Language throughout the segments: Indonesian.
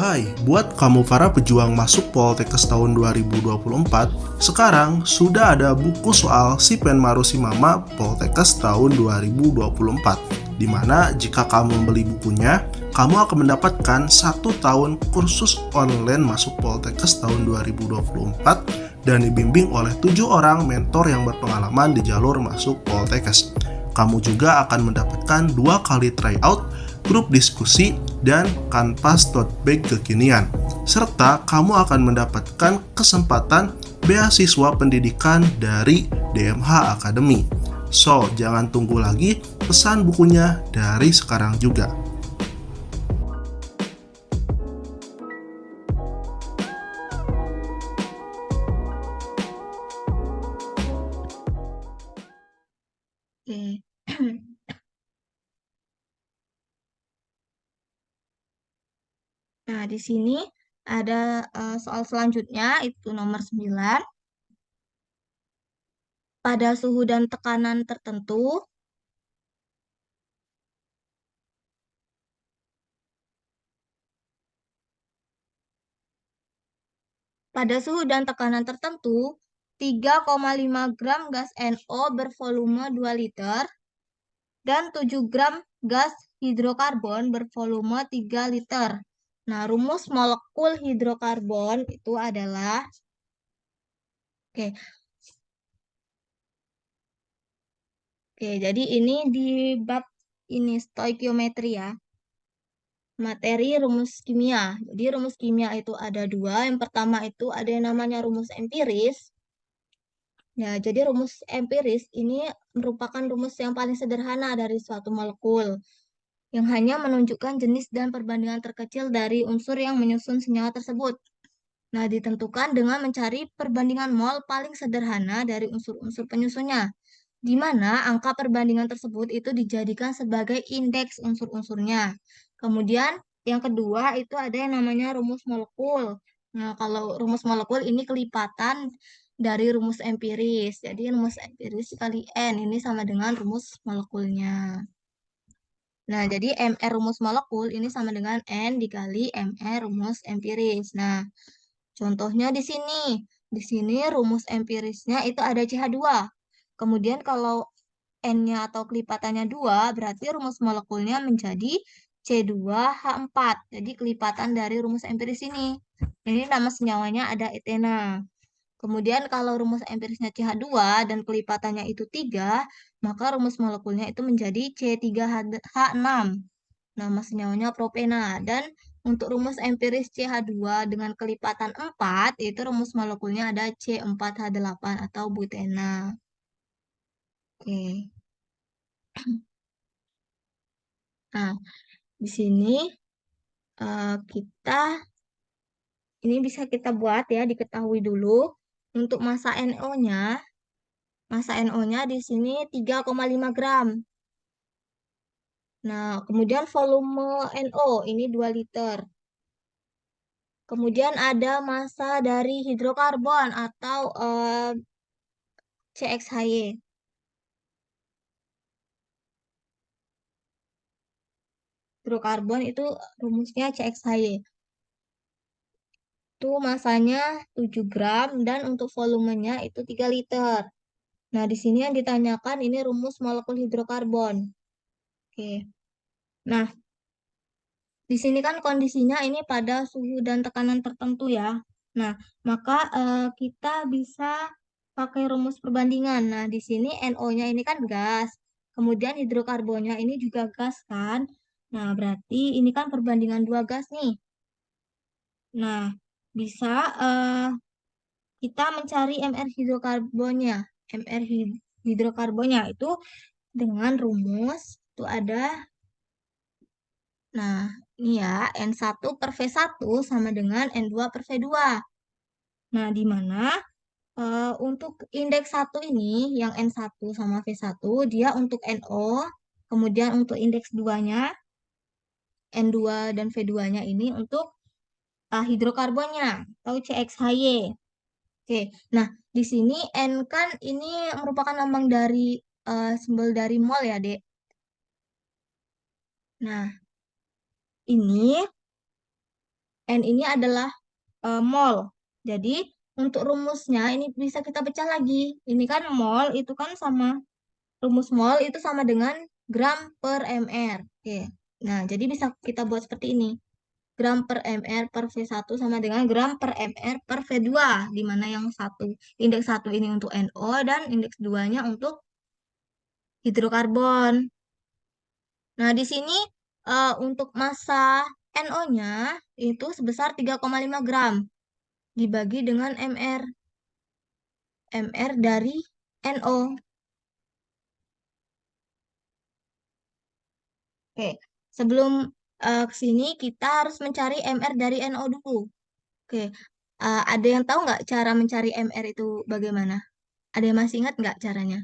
Hai, buat kamu para pejuang masuk Poltekkes tahun 2024, sekarang sudah ada buku soal Si Penmaru Si Mama Poltekkes tahun 2024, di mana jika kamu membeli bukunya, kamu akan mendapatkan 1 tahun kursus online masuk Poltekkes tahun 2024 dan dibimbing oleh 7 orang mentor yang berpengalaman di jalur masuk Poltekkes. Kamu juga akan mendapatkan 2 kali tryout, grup diskusi, dan kanvas tote bag kekinian. Serta kamu akan mendapatkan kesempatan beasiswa pendidikan dari DMH Academy. So, jangan tunggu lagi, pesan bukunya dari sekarang juga. Oke. Nah, di sini ada soal selanjutnya, itu nomor 9. Pada suhu dan tekanan tertentu, pada suhu dan tekanan tertentu, 3,5 gram gas NO bervolume 2 liter dan 7 gram gas hidrokarbon bervolume 3 liter. Nah, rumus molekul hidrokarbon itu adalah, oke, jadi ini di bab ini stoikiometri ya. Materi rumus kimia. Jadi rumus kimia itu ada 2. Yang pertama itu ada yang namanya rumus empiris. Ya, jadi rumus empiris ini merupakan rumus yang paling sederhana dari suatu molekul, yang hanya menunjukkan jenis dan perbandingan terkecil dari unsur yang menyusun senyawa tersebut. Nah, ditentukan dengan mencari perbandingan mol paling sederhana dari unsur-unsur penyusunnya, di mana angka perbandingan tersebut itu dijadikan sebagai indeks unsur-unsurnya. Kemudian yang kedua itu ada yang namanya rumus molekul. Nah, kalau rumus molekul ini kelipatan dari rumus empiris. Jadi rumus empiris kali N ini sama dengan rumus molekulnya. Nah, jadi MR rumus molekul ini sama dengan N dikali MR rumus empiris. Nah, contohnya di sini. Di sini rumus empirisnya itu ada CH2. Kemudian kalau N-nya atau kelipatannya 2, berarti rumus molekulnya menjadi C2H4. Jadi kelipatan dari rumus empiris ini. Ini nama senyawanya ada etena. Kemudian kalau rumus empirisnya CH2 dan kelipatannya itu 3, maka rumus molekulnya itu menjadi C3H6. Nama senyawanya propena. Dan untuk rumus empiris CH2 dengan kelipatan 4, itu rumus molekulnya ada C4H8 atau butena. Oke. Nah, di sini kita ini bisa kita buat ya, diketahui dulu. Untuk massa NO-nya di sini 3,5 gram. Nah, kemudian volume NO ini 2 liter. Kemudian ada massa dari hidrokarbon atau CXHY. Hidrokarbon itu rumusnya CXHY. Itu masanya 7 gram dan untuk volumenya itu 3 liter. Nah, di sini yang ditanyakan ini rumus molekul hidrokarbon. Oke. Nah, di sini kan kondisinya ini pada suhu dan tekanan tertentu ya. Nah, maka kita bisa pakai rumus perbandingan. Nah, di sini NO-nya ini kan gas. Kemudian hidrokarbonnya ini juga gas kan. Nah, berarti ini kan perbandingan 2 gas nih. Nah, bisa kita mencari MR hidrokarbonnya. MR hidrokarbonnya itu dengan rumus itu ada, nah ini ya, N1 per V1 sama dengan N2 per V2. Nah, di mana untuk indeks 1 ini, yang N1 sama V1, dia untuk NO, kemudian untuk indeks 2-nya, N2 dan V2-nya ini untuk hidrokarbonnya, atau CXHY. Oke, nah di sini N kan ini merupakan lambang dari simbol dari mol ya, Dek. Nah, ini N ini adalah mol. Jadi untuk rumusnya ini bisa kita pecah lagi. Ini kan mol itu kan sama rumus mol itu sama dengan gram per mr. Oke. Nah, jadi bisa kita buat seperti ini. Gram per mr per V1 sama dengan gram per mr per V2, di mana yang satu indeks satu ini untuk NO dan indeks 2-nya untuk hidrokarbon. Nah, di sini untuk massa NO-nya itu sebesar 3,5 gram dibagi dengan MR dari NO. Oke, sebelum ke sini kita harus mencari MR dari NO dulu. Oke, ada yang tahu nggak cara mencari MR itu bagaimana? Ada yang masih ingat nggak caranya?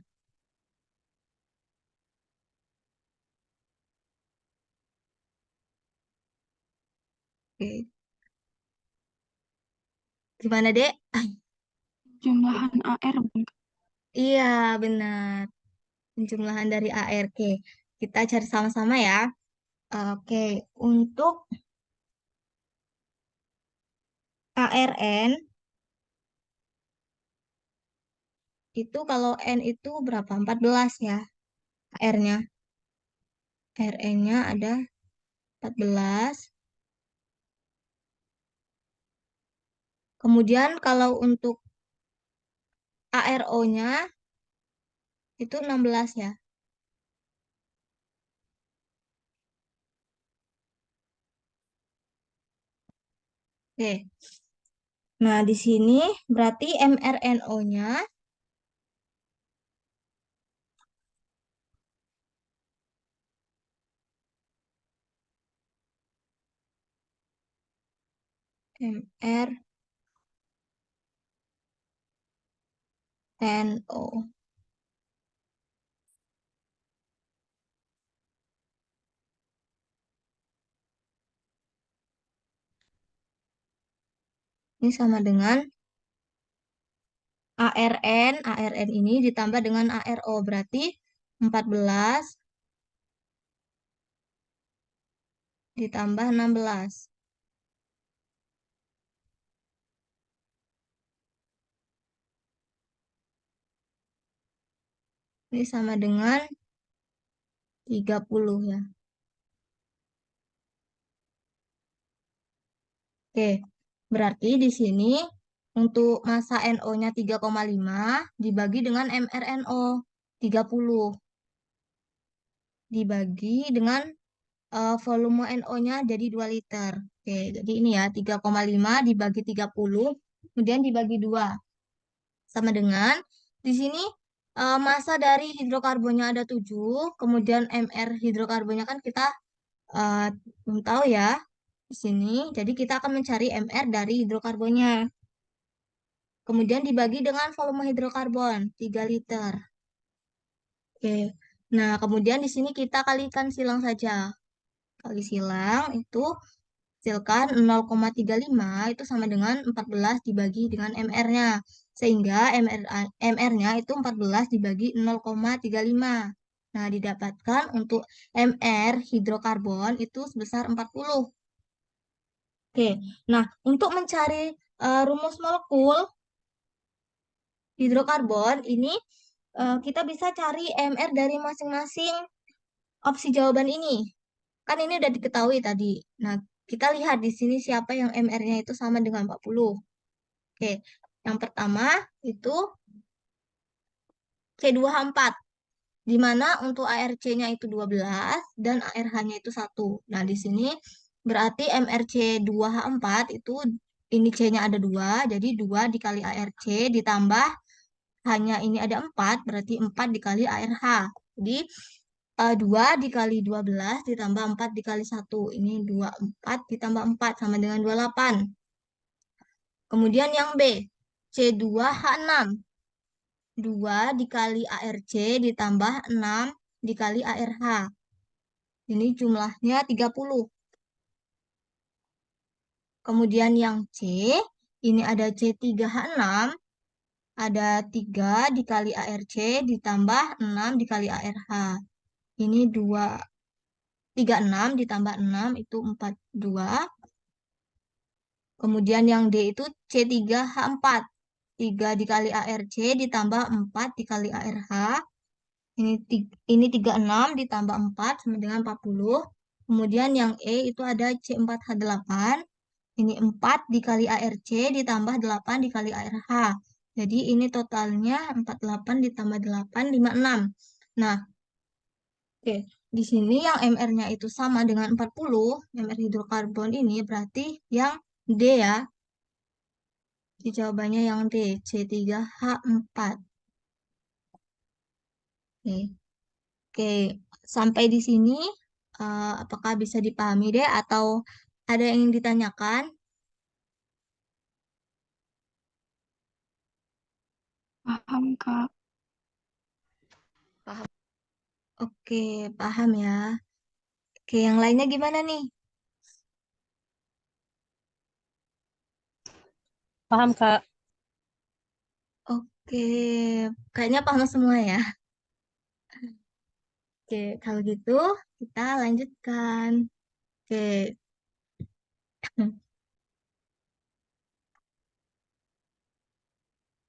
Oke, gimana, Dek? Jumlahan AR, bukan? Iya, benar. Penjumlahan dari ARK. Kita cari sama-sama ya. Oke, untuk ARN itu kalau N itu berapa? 14 ya. R-nya. RN-nya ada 14. Kemudian kalau untuk ARO-nya itu 16 ya. Oke. Nah, di sini berarti mRNO-nya mRNO. Ini sama dengan ARN ini ditambah dengan ARO. Berarti 14 ditambah 16. Ini sama dengan 30 ya. Oke, berarti di sini untuk massa NO-nya 3,5 dibagi dengan mRNO 30 dibagi dengan volume NO-nya jadi 2 liter. Oke, jadi ini ya 3,5 dibagi 30 kemudian dibagi 2 sama dengan di sini massa dari hidrokarbonnya ada 7, kemudian MR hidrokarbonnya kan kita eh, belum tahu ya di sini. Jadi kita akan mencari MR dari hidrokarbonnya. Kemudian dibagi dengan volume hidrokarbon 3 liter. Oke. Nah, kemudian di sini kita kalikan silang saja. Kali silang itu hasilkan 0,35 itu sama dengan 14 dibagi dengan MR-nya. Sehingga MR-nya itu 14 dibagi 0,35. Nah, didapatkan untuk MR hidrokarbon itu sebesar 40. Oke, nah untuk mencari rumus molekul hidrokarbon ini kita bisa cari MR dari masing-masing opsi jawaban ini. Kan ini udah diketahui tadi. Nah, kita lihat di sini siapa yang MR-nya itu sama dengan 40. Oke, yang pertama itu C2H4, di mana untuk ARC-nya itu 12 dan ARH-nya itu 1. Nah, di sini berarti MRC2H4 itu ini C-nya ada 2, jadi 2 dikali ARC ditambah hanya ini ada 4, berarti 4 dikali ARH. Jadi 2 dikali 12 ditambah 4 dikali 1. Ini 24 ditambah 4 sama dengan 28. Kemudian yang B, C2H6. 2 dikali ARC ditambah 6 dikali ARH. Ini jumlahnya 30. Kemudian yang C, ini ada C3H6. Ada 3 dikali ARC ditambah 6 dikali ARH. Ini 36 ditambah 6 itu 42. Kemudian yang D itu C3H4. 3 dikali ARC ditambah 4 dikali ARH. Ini 36 ditambah 4 sama dengan 40. Kemudian yang E itu ada C4H8. Ini 4 dikali ARC ditambah 8 dikali ARH. Jadi ini totalnya 48 ditambah 8, 56. Nah, oke. Di sini yang MR-nya itu sama dengan 40, MR hidrokarbon ini berarti yang D ya. Jadi jawabannya yang D, C3H4. Oke. Oke, sampai di sini apakah bisa dipahami deh atau ada yang ingin ditanyakan? Paham, Kak. Paham. Oke, paham ya. Oke, yang lainnya gimana nih? Paham, Kak. Oke, kayaknya paham semua ya. Oke, kalau gitu kita lanjutkan. Oke,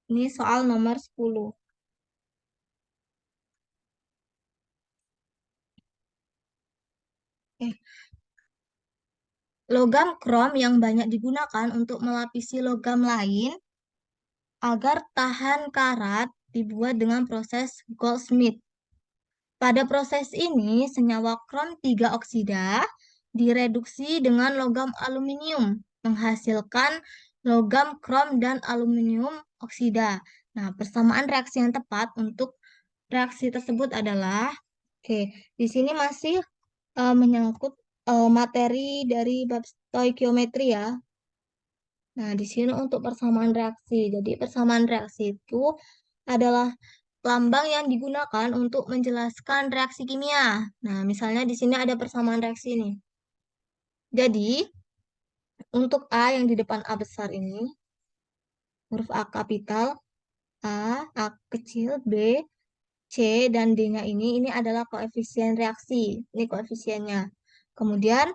ini soal nomor 10. Oke, logam krom yang banyak digunakan untuk melapisi logam lain agar tahan karat dibuat dengan proses Goldsmith. Pada proses ini, senyawa krom 3 oksida direduksi dengan logam aluminium, menghasilkan logam krom dan aluminium oksida. Nah, persamaan reaksi yang tepat untuk reaksi tersebut adalah, oke, di sini masih menyangkut materi dari bab stoikiometri ya. Nah, di sini untuk persamaan reaksi. Jadi, persamaan reaksi itu adalah lambang yang digunakan untuk menjelaskan reaksi kimia. Nah, misalnya di sini ada persamaan reaksi ini. Jadi, untuk A yang di depan A besar ini, huruf A kapital, A kecil, B, C, dan D-nya ini adalah koefisien reaksi. Ini koefisiennya. Kemudian,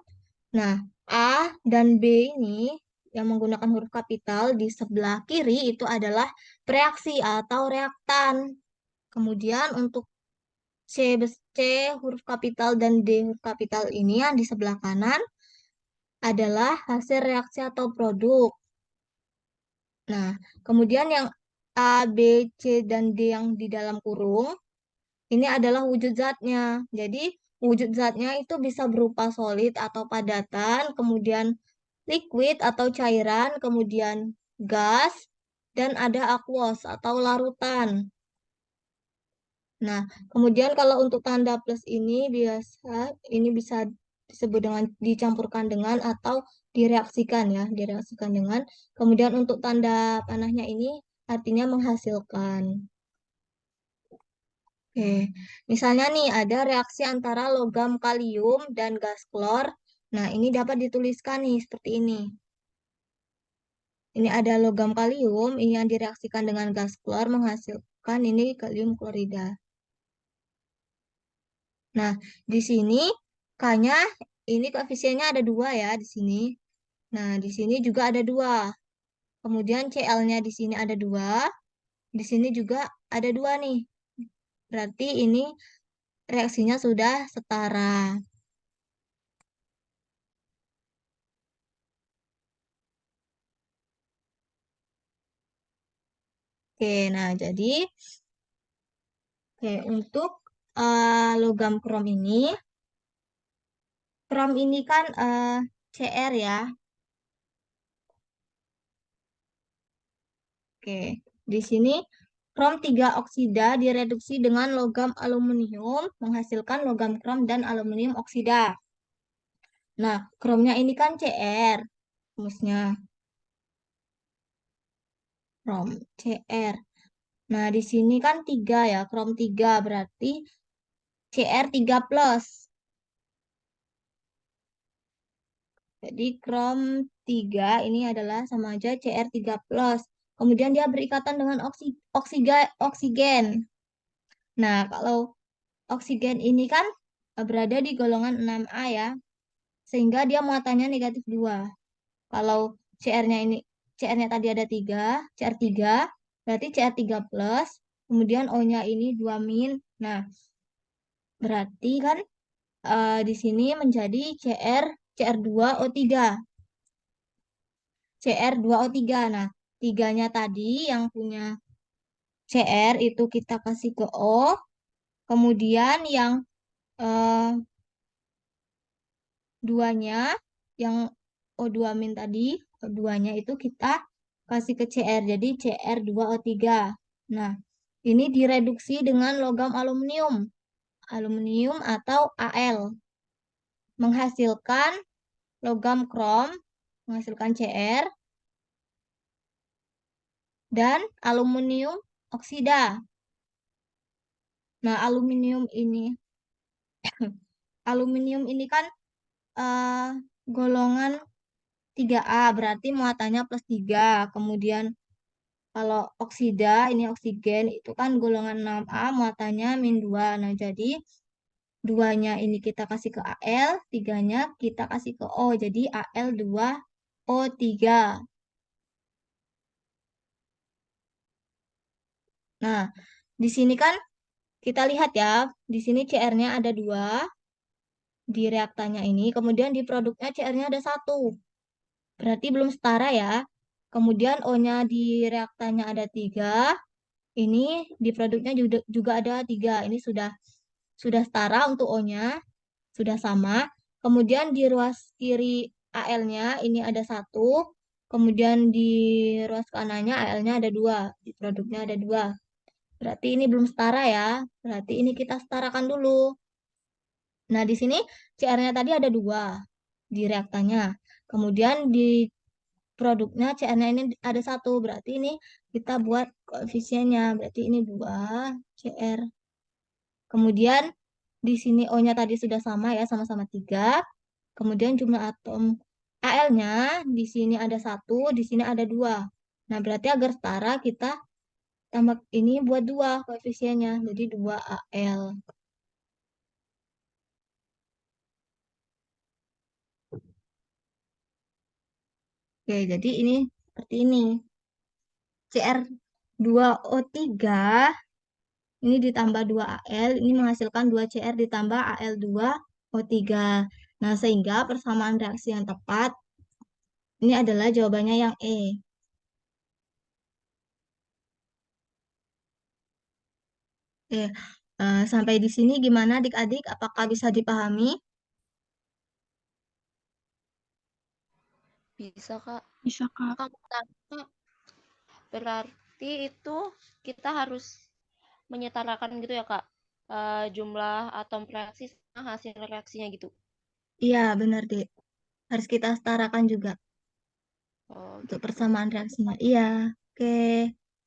nah, A dan B ini yang menggunakan huruf kapital di sebelah kiri itu adalah reaksi atau reaktan. Kemudian untuk C huruf kapital dan D huruf kapital ini yang di sebelah kanan adalah hasil reaksi atau produk. Nah, kemudian yang A, B, C, dan D yang di dalam kurung, ini adalah wujud zatnya. Jadi, wujud zatnya itu bisa berupa solid atau padatan, kemudian liquid atau cairan, kemudian gas, dan ada aqueous atau larutan. Nah, kemudian kalau untuk tanda plus ini bisa disebut dengan dicampurkan dengan atau direaksikan ya, direaksikan dengan. Kemudian untuk tanda panahnya ini artinya menghasilkan. Oke, misalnya nih ada reaksi antara logam kalium dan gas klor. Nah, ini dapat dituliskan nih seperti ini. Ini ada logam kalium, ini yang direaksikan dengan gas klor menghasilkan ini kalium klorida. Nah, di sini K-nya ini koefisiennya ada 2 ya di sini. Nah, di sini juga ada 2. Kemudian Cl-nya di sini ada 2. Di sini juga ada 2 nih. Berarti ini reaksinya sudah setara. Oke, nah jadi untuk logam krom ini kan Cr ya. Oke, di sini krom 3 oksida direduksi dengan logam aluminium menghasilkan logam krom dan aluminium oksida. Nah, kromnya ini kan Cr, rumusnya krom Cr. Nah, di sini kan 3 ya, krom 3 berarti Cr3 plus. Jadi krom 3 ini adalah sama aja Cr3 plus. Kemudian dia berikatan dengan oksigen. Nah, kalau oksigen ini kan berada di golongan 6A ya, sehingga dia muatannya negatif 2. Kalau CR-nya ini, CR-nya tadi ada 3, CR3, berarti CR3 plus, kemudian O-nya ini 2 min. Nah, berarti kan di sini menjadi CR2O3. CR2O3. Nah, tiganya tadi yang punya CR itu kita kasih ke O, kemudian yang eh, duanya, yang O2 min tadi, O2-nya itu kita kasih ke CR, jadi CR2O3. Nah, ini direduksi dengan logam aluminium, aluminium atau Al, menghasilkan logam krom, menghasilkan CR, dan aluminium oksida. Nah, aluminium ini kan eh, golongan 3A, berarti muatannya plus 3. Kemudian kalau oksida, ini oksigen, itu kan golongan 6A, muatannya min 2. Nah, jadi duanya ini kita kasih ke Al, tiganya kita kasih ke O. Jadi Al2O3. Nah, di sini kan kita lihat ya, di sini CR-nya ada 2 di reaktannya ini, kemudian di produknya CR-nya ada 1. Berarti belum setara ya. Kemudian O-nya di reaktannya ada 3, ini di produknya juga ada 3. Ini sudah setara untuk O-nya, sudah sama. Kemudian di ruas kiri Al-nya ini ada 1, kemudian di ruas kanannya Al-nya ada 2, di produknya ada 2. Berarti ini belum setara ya. Berarti ini kita setarakan dulu. Nah, di sini CR-nya tadi ada 2 di reaktannya. Kemudian di produknya CR-nya ini ada 1. Berarti ini kita buat koefisiennya. Berarti ini 2 CR. Kemudian di sini O-nya tadi sudah sama ya, sama-sama 3. Kemudian jumlah atom Al-nya di sini ada 1, di sini ada 2. Nah, berarti agar setara kita tambah ini buat 2 koefisiennya. Jadi 2 Al. Oke, jadi ini seperti ini. CR2O3 ini ditambah 2 Al, ini menghasilkan 2 CR ditambah Al2O3. Nah, sehingga persamaan reaksi yang tepat ini adalah jawabannya yang E. Oke, sampai di sini gimana adik-adik? Apakah bisa dipahami? Bisa, Kak. Bisa, Kak. Kamu tanya, berarti itu kita harus menyetarakan gitu ya, Kak? Jumlah atom reaksi sama hasil reaksinya gitu. Iya, benar, Dek. Harus kita setarakan juga Oh, untuk gitu. persamaan reaksinya. Iya, oke.